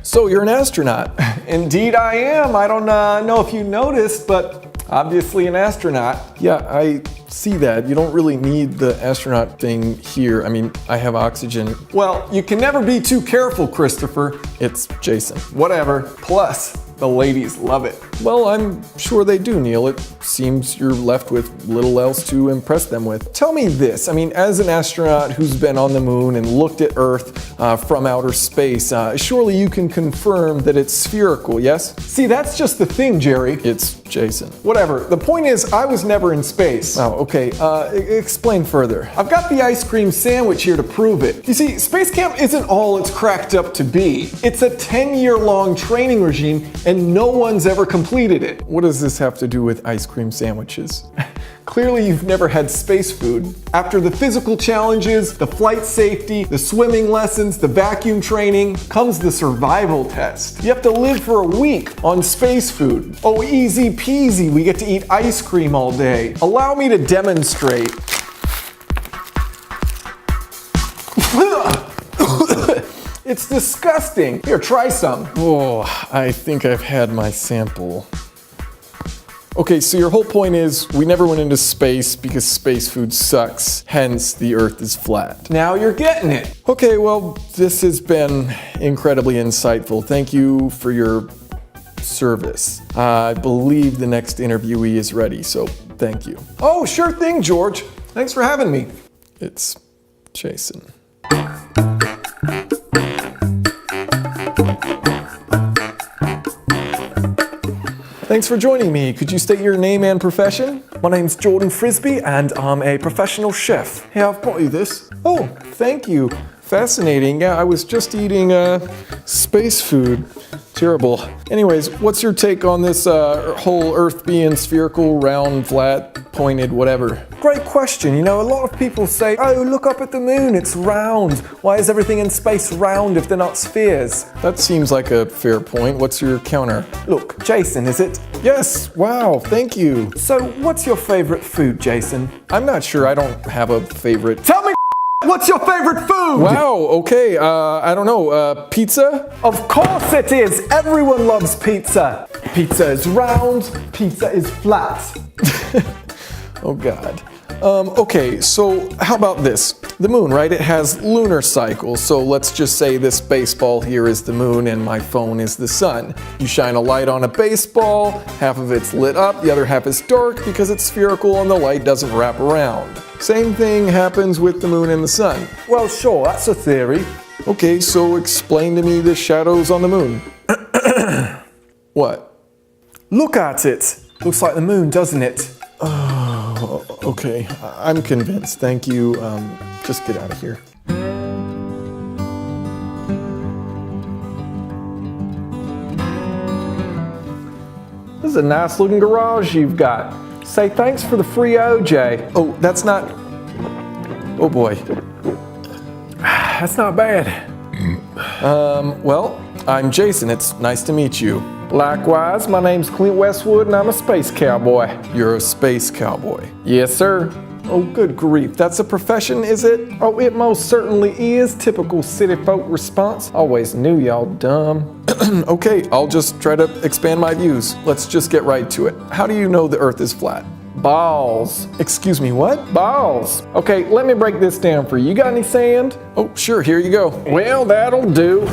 So you're an astronaut? Indeed I am. I don't know if you noticed, but obviously an astronaut. Yeah, I see that. You don't really need the astronaut thing here. I mean, I have oxygen. Well, you can never be too careful, Christopher. It's Jason. Whatever. Plus, the ladies love it. Well, I'm sure they do, Neil. It seems you're left with little else to impress them with. Tell me this, I mean, as an astronaut who's been on the moon and looked at Earth from outer space, surely you can confirm that it's spherical, yes? See, that's just the thing, Jerry. It's Jason. Whatever. The point is, I was never in space. Oh, okay. Explain further. I've got the ice cream sandwich here to prove it. You see, space camp isn't all it's cracked up to be. It's a 10-year-long training regime, and no one's ever completed it. What does this have to do with ice cream sandwiches? Clearly you've never had space food. After the physical challenges, the flight safety, the swimming lessons, the vacuum training, comes the survival test. You have to live for a week on space food. Oh, easy peasy, we get to eat ice cream all day. Allow me to demonstrate. It's disgusting. Here, try some. Oh, I think I've had my sample. Okay, so your whole point is we never went into space because space food sucks, hence the Earth is flat. Now you're getting it. Okay, well, this has been incredibly insightful. Thank you for your service. I believe the next interviewee is ready, so thank you. Oh, sure thing, George. Thanks for having me. It's Jason. Thanks for joining me. Could you state your name and profession? My name's Jordan Frisbee and I'm a professional chef. Here, I've brought you this. Oh, thank you. Fascinating. Yeah, I was just eating space food. Terrible. Anyways, what's your take on this whole Earth being spherical, round, flat, pointed, whatever? Great question. You know, a lot of people say, oh, look up at the moon, it's round. Why is everything in space round if they're not spheres? That seems like a fair point. What's your counter? Look, Jason, is it? Yes, wow, thank you. So, what's your favorite food, Jason? I'm not sure. I don't have a favorite. Tell me, what's your favorite food? Wow, okay, I don't know, pizza? Of course it is! Everyone loves pizza. Pizza is round, pizza is flat. Oh God. Okay, so how about this? The moon, right? It has lunar cycles, so let's just say this baseball here is the moon and my phone is the sun. You shine a light on a baseball, half of it's lit up, the other half is dark because it's spherical and the light doesn't wrap around. Same thing happens with the moon and the sun. Well, sure, that's a theory. Okay, so explain to me the shadows on the moon. What? Look at it. Looks like the moon, doesn't it? Oh, okay. I'm convinced. Thank you. Just get out of here. This is a nice looking garage you've got. Say thanks for the free OJ. Oh, that's not... Oh boy. That's not bad. Well, I'm Jason. It's nice to meet you. Likewise, my name's Clint Westwood and I'm a space cowboy. You're a space cowboy. Yes, sir. Oh, good grief. That's a profession, is it? Oh, it most certainly is. Typical city folk response. Always knew y'all dumb. Okay, I'll just try to expand my views. Let's just get right to it. How do you know the Earth is flat? Balls. Excuse me, what? Balls. Okay, let me break this down for you. You got any sand? Oh, sure, here you go. Well, that'll do.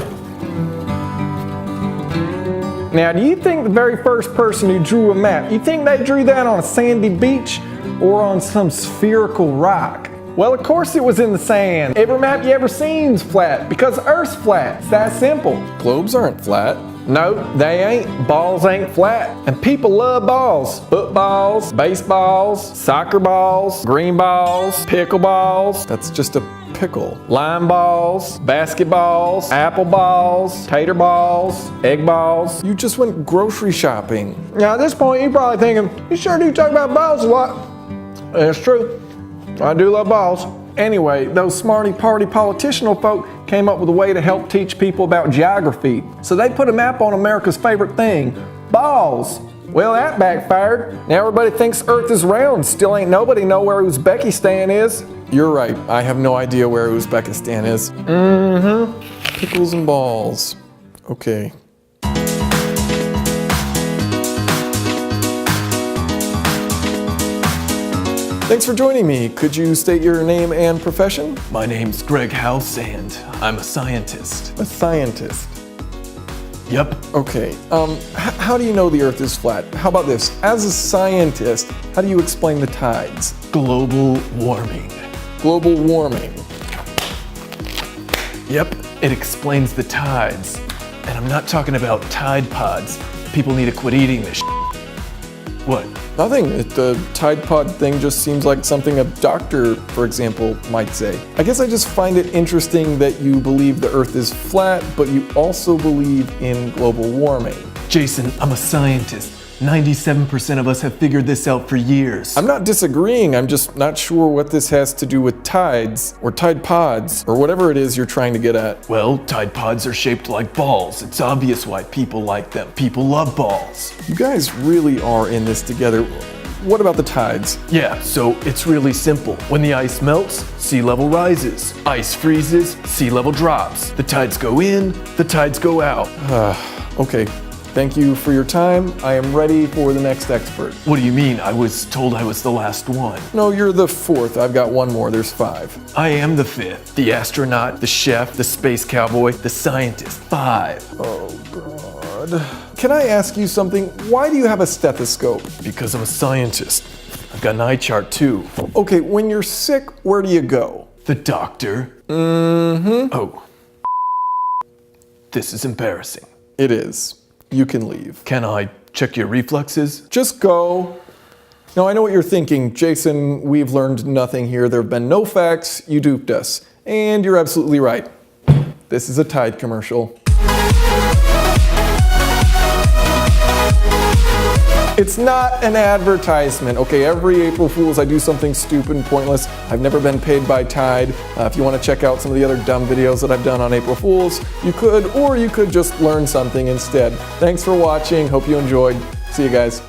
Now, do you think the very first person who drew a map, you think they drew that on a sandy beach or on some spherical rock? Well, of course it was in the sand. Every map you ever seen's flat because Earth's flat. It's that simple. Globes aren't flat. No, they ain't. Balls ain't flat. And people love balls. Footballs, baseballs, soccer balls, green balls, pickleballs. That's just a pickle. Lime balls, basketballs, apple balls, tater balls, egg balls. You just went grocery shopping. Now at this point you're probably thinking, you sure do talk about balls a lot. It's true. I do love balls. Anyway, those smarty party politicianal folk came up with a way to help teach people about geography. So they put a map on America's favorite thing, balls. Well, that backfired. Now everybody thinks Earth is round. Still ain't nobody know where Uzbekistan is. You're right. I have no idea where Uzbekistan is. Mm-hmm. Pickles and balls. Okay. Thanks for joining me. Could you state your name and profession? My name's Greg House, and I'm a scientist. A scientist. Yep. Okay. How do you know the Earth is flat? How about this? As a scientist, how do you explain the tides? Global warming. Global warming. Yep. It explains the tides. And I'm not talking about Tide Pods. People need to quit eating this shit. What? Nothing. The Tide Pod thing just seems like something a doctor, for example, might say. I guess I just find it interesting that you believe the Earth is flat, but you also believe in global warming. Jason, I'm a scientist. 97% of us have figured this out for years. I'm not disagreeing, I'm just not sure what this has to do with tides, or Tide Pods, or whatever it is you're trying to get at. Well, Tide Pods are shaped like balls. It's obvious why people like them. People love balls. You guys really are in this together. What about the tides? Yeah, so it's really simple. When the ice melts, sea level rises. Ice freezes, sea level drops. The tides go in, the tides go out. Okay. Thank you for your time. I am ready for the next expert. What do you mean? I was told I was the last one. No, you're the fourth. I've got one more. There's 5. I am the 5th. The astronaut, the chef, the space cowboy, the scientist. 5. Oh, God. Can I ask you something? Why do you have a stethoscope? Because I'm a scientist. I've got an eye chart too. Okay, when you're sick, where do you go? The doctor. Oh. This is embarrassing. It is. You can leave. Can I check your reflexes? Just go. Now, I know what you're thinking. Jason, we've learned nothing here. There have been no facts. You duped us. And you're absolutely right. This is a Tide commercial. It's not an advertisement, okay? Every April Fool's I do something stupid and pointless. I've never been paid by Tide. If you want to check out some of the other dumb videos that I've done on April Fool's, you could, or you could just learn something instead. Thanks for watching. Hope you enjoyed. See you guys.